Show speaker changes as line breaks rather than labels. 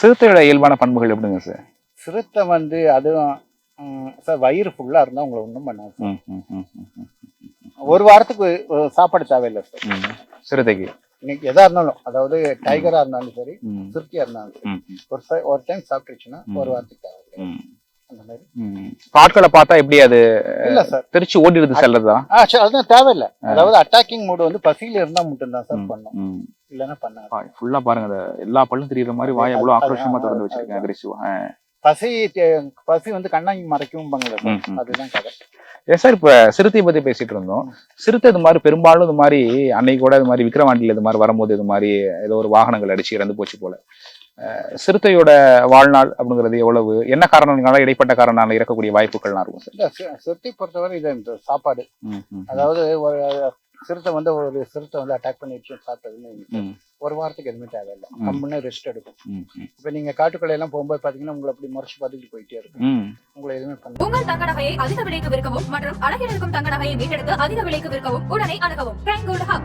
சிறுத்தையோட இயல்பான பண்புகள் எப்படிங்க சார்?
சிறுத்தை வந்து அதுவும் சார் வயிறு ஃபுல்லாக இருந்தால் உங்களை ஒன்றும் பண்ணாது சார்.
ம், ம், ம், ம், ம்.
ஒரு வாரத்துக்கு சாப்பாடு தேவையில்லை சார்.
ம். சிறுத்தைக்கு.
இன்னைக்கு எதா இருந்தாலும், அதாவது டைகரா இருந்தாலும் சரி,
ம்,
சிறுத்தையா இருந்தாலும் சரி,
ம், ம்,
ஒரு டைம் சாப்பிட்டுச்சுன்னா ஒரு வாரத்துக்கு தேவையில்லை.
ம்.
அந்த மாதிரி
ம். ஆட்களை பார்த்தா எப்படி அது
இல்லை சார்.
திருச்சி ஓடிடுது செல்லதா?
சரி, அதுதான் தேவையில்லை. அதாவது அட்டாக்கிங் மூடு வந்து பசியில இருந்தா மட்டும்தான் சார் பண்ணும், இல்லைன்னா பண்ணாது.
ஃபுல்லா பாருங்க, அந்த எல்லா பல்லும் தெரியுற மாதிரி வாய் எவ்வளவு ஆக்ரோஷமா திறந்து வச்சிருக்கேன், அக்ரெசிவா.
பசி வந்து கண்ணாங்கி மறைக்கவும் பண்ணல சார். அதுதான் கதை.
சார், இப்ப சிறுத்தை பத்தி பேசிட்டு இருந்தோம். சிறுத்தை இது மாதிரி பெரும்பாலும் இது மாதிரி அன்னைக்கு கூட இது மாதிரி விக்ரவாண்டியில இது மாதிரி வரும்போது இது மாதிரி ஏதோ ஒரு வாகனங்கள் அடிச்சு இறந்து போச்சு போல. சிறுத்தையோட வாழ்நாள் அப்படிங்கிறது எவ்வளவு, என்ன காரணங்களால, இடைப்பட்ட காரணங்களால இறக்கக்கூடிய வாய்ப்புகள்லாம் இருக்கும் சார்?
இல்ல, சிறுத்தை பொறுத்தவரை இது இந்த சாப்பாடு. அதாவது சிறுத்தை வந்து அட்டாக் பண்ணிடுச்சு சாப்பிட்டதுன்னு ஒரு வாரத்துக்கு எதுவுமே தேவையில்லை. கம்முன்னு ரெஸ்ட் எடுக்கும். இப்ப நீங்க காட்டுக்குள்ள எல்லாம் போகும்போது பாத்தீங்கன்னா உங்களை அப்படி முறைச்சு பார்த்துட்டு போயிட்டே இருக்கும். உங்களை எதுவுமே பண்ண.
உங்கள் தங்க நகையை அதிக விலைக்கு விற்கவும் மற்றும் அழகில் இருக்கும் தங்க நகையை மீட்டெடுத்து அதிக விலைக்கு விற்கவும் உடனே அணுகவும்.